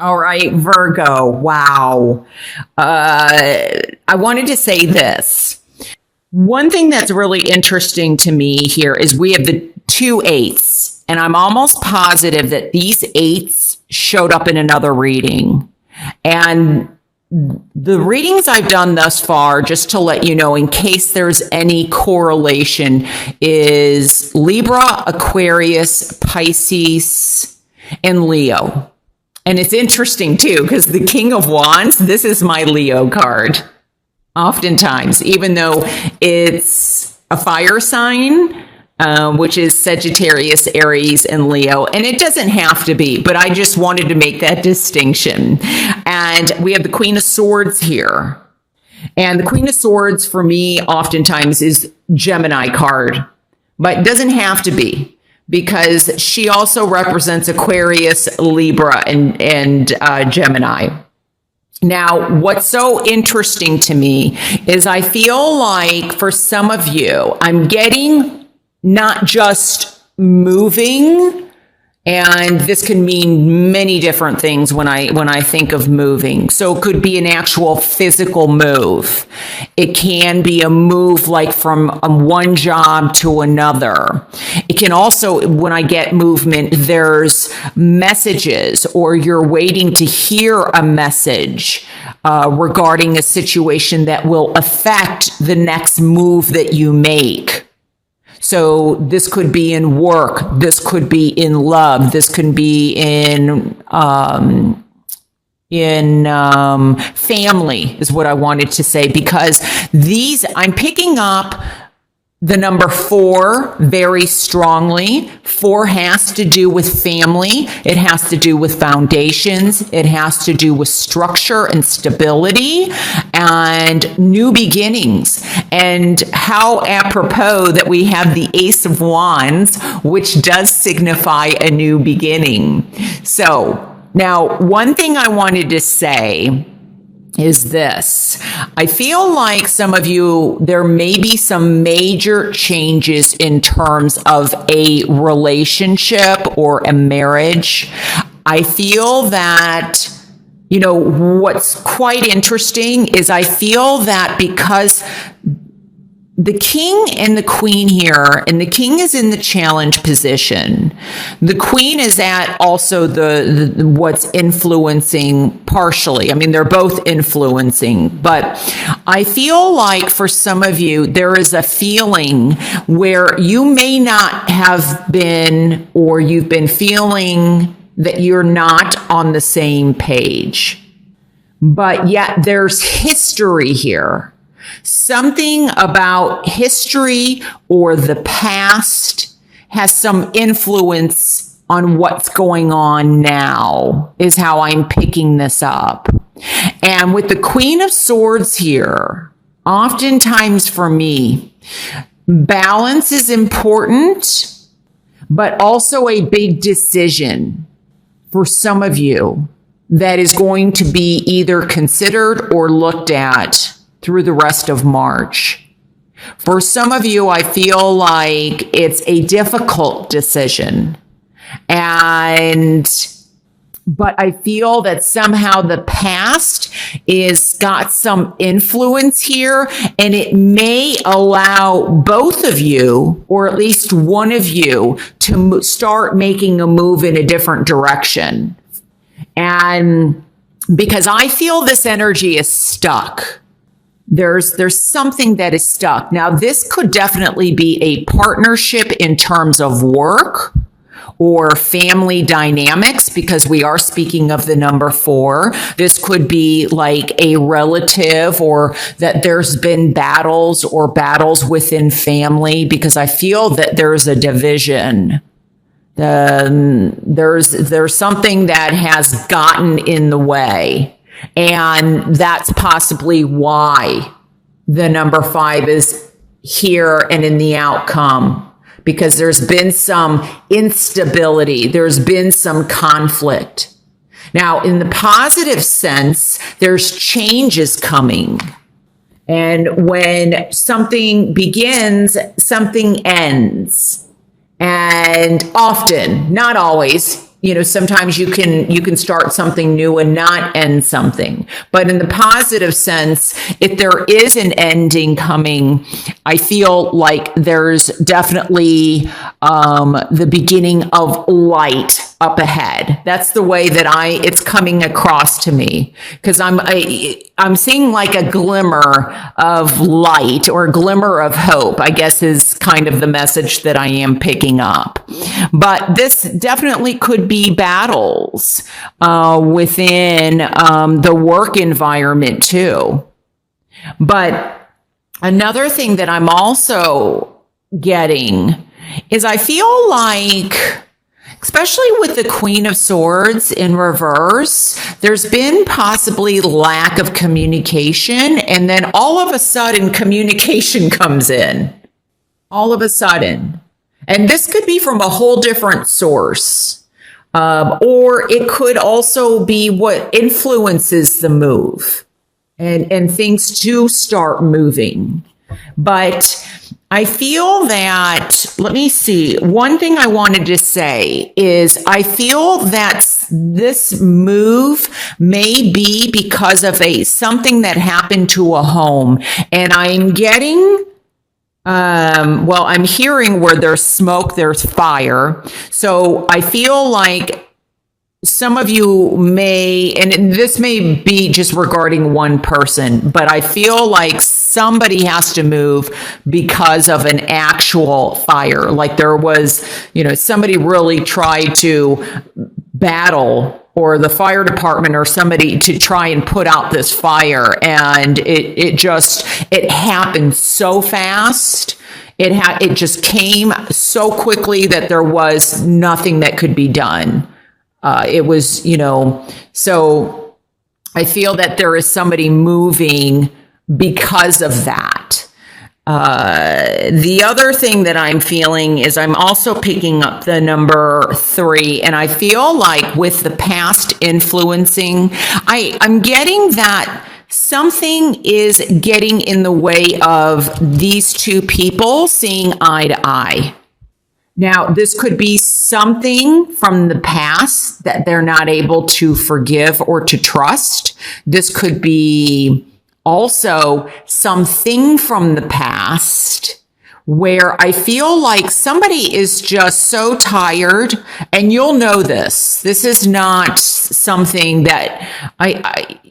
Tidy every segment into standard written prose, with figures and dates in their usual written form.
All right, Virgo. Wow. I wanted to say this. One thing that's really interesting to me here is we have the two eights, and I'm almost positive that these eights showed up in another reading. And the readings I've done thus far, just to let you know, in case there's any correlation, is Libra, Aquarius, Pisces, and Leo. And it's interesting too, because the King of Wands, this is my Leo card. Oftentimes, even though it's a fire sign, which is Sagittarius, Aries, and Leo. And it doesn't have to be, but I just wanted to make that distinction. And we have the Queen of Swords here. And the Queen of Swords for me oftentimes is Gemini card, but it doesn't have to be, because she also represents Aquarius, Libra, and Gemini. Now, what's so interesting to me is I feel like for some of you, I'm getting not just moving, and this can mean many different things when I think of moving. So it could be an actual physical move. It can be a move like from one job to another. It can also, when I get movement, there's messages, or you're waiting to hear a message regarding a situation that will affect the next move that you make. So this could be in work. This could be in love. This could be in family is what I wanted to say, because I'm picking up the number 4 very strongly. 4 has to do with family. It has to do with foundations. It has to do with structure and stability and new beginnings. And how apropos that we have the Ace of Wands, which does signify a new beginning. So now, one thing I wanted to say is this. I feel like some of you, there may be some major changes in terms of a relationship or a marriage. I feel that, what's quite interesting is I feel that because the king and the queen here, and the king is in the challenge position. The queen is at also the what's influencing partially. I mean, they're both influencing, but I feel like for some of you, there is a feeling where you may not have been, or you've been feeling that you're not on the same page, but yet there's history here. Something about history or the past has some influence on what's going on now, is how I'm picking this up. And with the Queen of Swords here, oftentimes for me, balance is important, but also a big decision for some of you that is going to be either considered or looked at through the rest of March. For some of you, I feel like it's a difficult decision. But I feel that somehow the past is got some influence here, and it may allow both of you, or at least one of you, to start making a move in a different direction. And because I feel this energy is stuck. There's something that is stuck. Now, this could definitely be a partnership in terms of work or family dynamics, because we are speaking of the number 4. This could be like a relative, or that there's been battles within family, because I feel that there's a division. There's something that has gotten in the way. And that's possibly why the number 5 is here and in the outcome, because there's been some instability. There's been some conflict. Now, in the positive sense, there's changes coming. And when something begins, something ends. And often, not always, sometimes you can start something new and not end something. But in the positive sense, if there is an ending coming, I feel like there's definitely the beginning of light up ahead. That's the way that it's coming across to me, because I'm seeing like a glimmer of light, or a glimmer of hope, I guess, is kind of the message that I am picking up. But this definitely could be battles within the work environment too. But another thing that I'm also getting is, I feel like, especially with the Queen of Swords in reverse, there's been possibly lack of communication, and then all of a sudden communication comes in. All of a sudden. And this could be from a whole different source. Or it could also be what influences the move and things to start moving. But I feel that, let me see, one thing I wanted to say is, I feel that this move may be because of something that happened to a home. And I'm getting, I'm hearing where there's smoke, there's fire. So I feel like some of you may, and this may be just regarding one person, but I feel like somebody has to move because of an actual fire. Like there was, somebody really tried to battle, or the fire department or somebody, to try and put out this fire. And it happened so fast. It just came so quickly that there was nothing that could be done. It was, so I feel that there is somebody moving because of that. The other thing that I'm feeling is, I'm also picking up the number 3, and I feel like with the past influencing, I'm getting that something is getting in the way of these two people seeing eye to eye. Now, this could be something from the past that they're not able to forgive or to trust. This could be also something from the past where I feel like somebody is just so tired, and you'll know this. This is not something that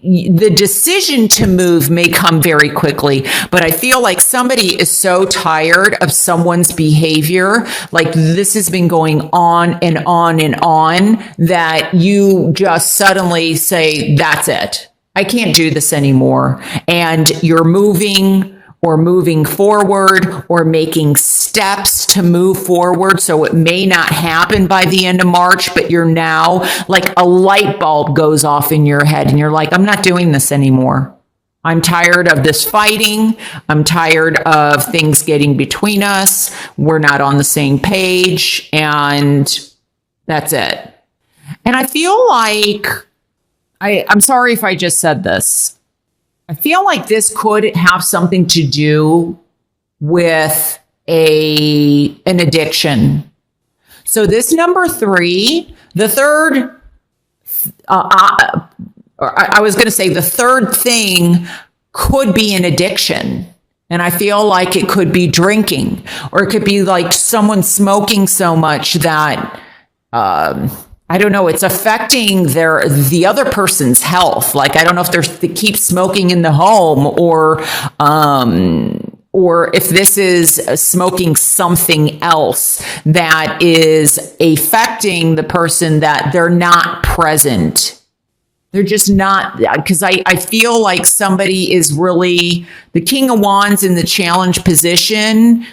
the decision to move may come very quickly, but I feel like somebody is so tired of someone's behavior. Like this has been going on and on and on, that you just suddenly say, that's it. I can't do this anymore. And you're moving forward, or making steps to move forward. So it may not happen by the end of March, but you're now, like a light bulb goes off in your head and you're like, I'm not doing this anymore. I'm tired of this fighting. I'm tired of things getting between us. We're not on the same page, and that's it. And I feel like, I'm sorry if I just said this. I feel like this could have something to do with an addiction. So this number 3, the third, I was going to say the third thing could be an addiction. And I feel like it could be drinking, or it could be like someone smoking so much that, I don't know, it's affecting the other person's health. Like, I don't know if they keep smoking in the home, or if this is smoking something else that is affecting the person, that they're not present. They're just not, because I feel like somebody is really, the King of Wands in the challenge position.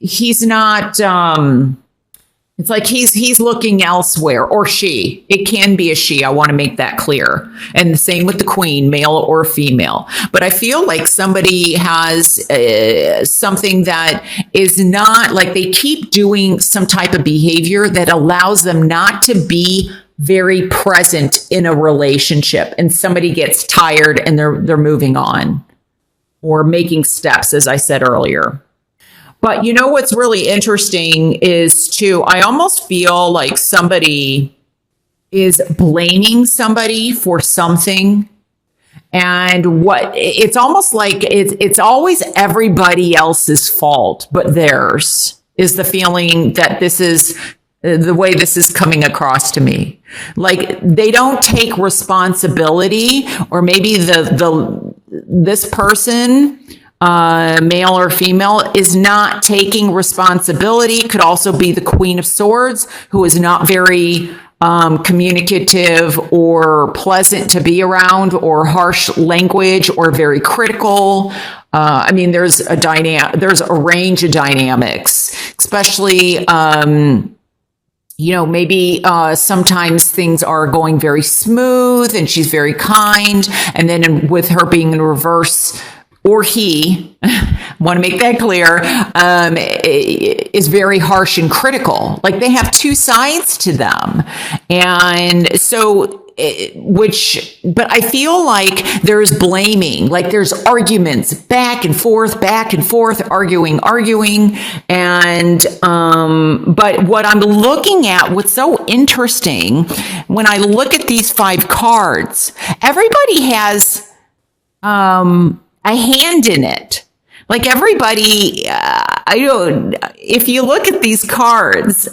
He's not, it's like he's looking elsewhere, or she. It can be a she. I want to make that clear. And the same with the Queen, male or female. But I feel like somebody has something that is not, like they keep doing some type of behavior that allows them not to be very present in a relationship, and somebody gets tired and they're moving on or making steps, as I said earlier. But you know what's really interesting is too, I almost feel like somebody is blaming somebody for something. And what it's almost like it's always everybody else's fault, but theirs, is the feeling that this is the way this is coming across to me. Like they don't take responsibility, or maybe this person, male or female, is not taking responsibility. Could also be the Queen of Swords, who is not very communicative or pleasant to be around, or harsh language, or very critical. I mean, there's a range of dynamics, especially, maybe sometimes things are going very smooth and she's very kind. And then with her being in reverse, or he, want to make that clear, is very harsh and critical. Like they have two sides to them. And so, but I feel like there's blaming, like there's arguments back and forth, arguing. And, but what I'm looking at, what's so interesting, when I look at these 5 cards, everybody has, a hand in it. Like everybody, if you look at these cards,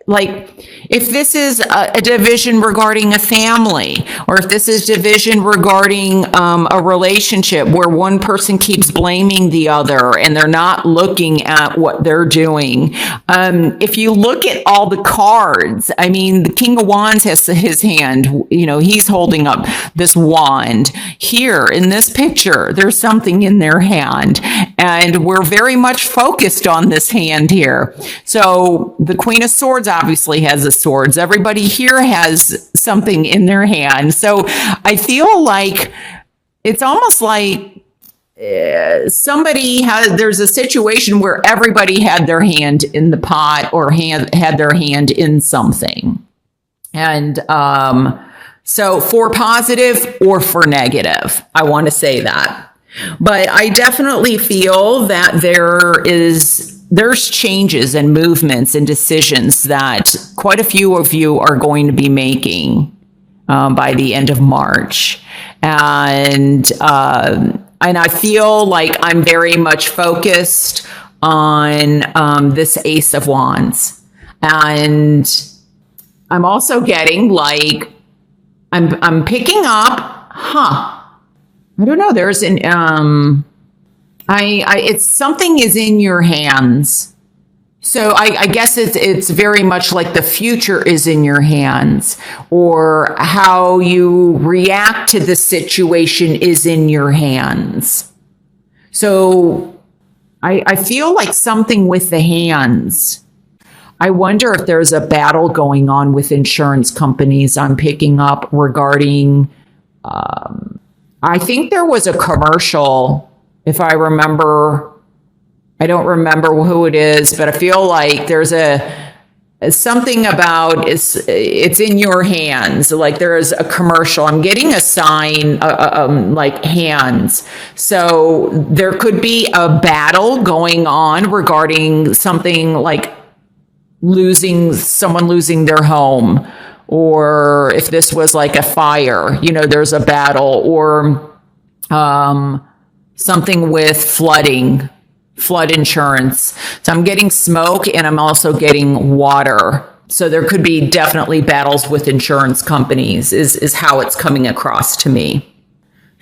like if this is a division regarding a family, or if this is division regarding a relationship where one person keeps blaming the other and they're not looking at what they're doing. If you look at all the cards, I mean, the King of Wands has his hand, he's holding up this wand. Here in this picture, there's something in their hand, and we're very much focused on this hand here. So the Queen of Swords obviously has the swords. Everybody here has something in their hand. So I feel like it's almost like there's a situation where everybody had their hand in the pot, or had their hand in something. And so for positive or for negative, I want to say that. But I definitely feel that there's changes and movements and decisions that quite a few of you are going to be making by the end of March. And I feel like I'm very much focused on this Ace of Wands. And I'm also getting like, I'm picking up, I don't know, there's it's something is in your hands. So I guess it's very much like the future is in your hands, or how you react to the situation is in your hands. So I feel like something with the hands. I wonder if there's a battle going on with insurance companies I'm picking up regarding, I think there was a commercial, if I remember, I don't remember who it is, but I feel like there's something about it's in your hands. Like there is a commercial. I'm getting a sign, like hands. So there could be a battle going on regarding something like someone losing their home. Or if this was like a fire, there's a battle, or something with flood insurance. So I'm getting smoke, and I'm also getting water. So there could be definitely battles with insurance companies is how it's coming across to me.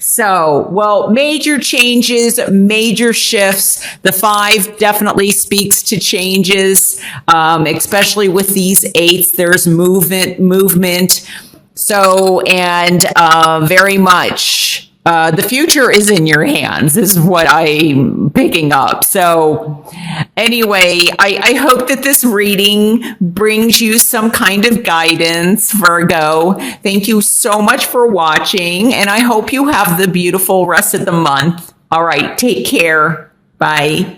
So, well, major changes, major shifts. The 5 definitely speaks to changes, especially with these 8s. There's movement. So, and very much the future is in your hands, is what I'm picking up. So anyway, I hope that this reading brings you some kind of guidance, Virgo. Thank you so much for watching, and I hope you have the beautiful rest of the month. All right, take care. Bye.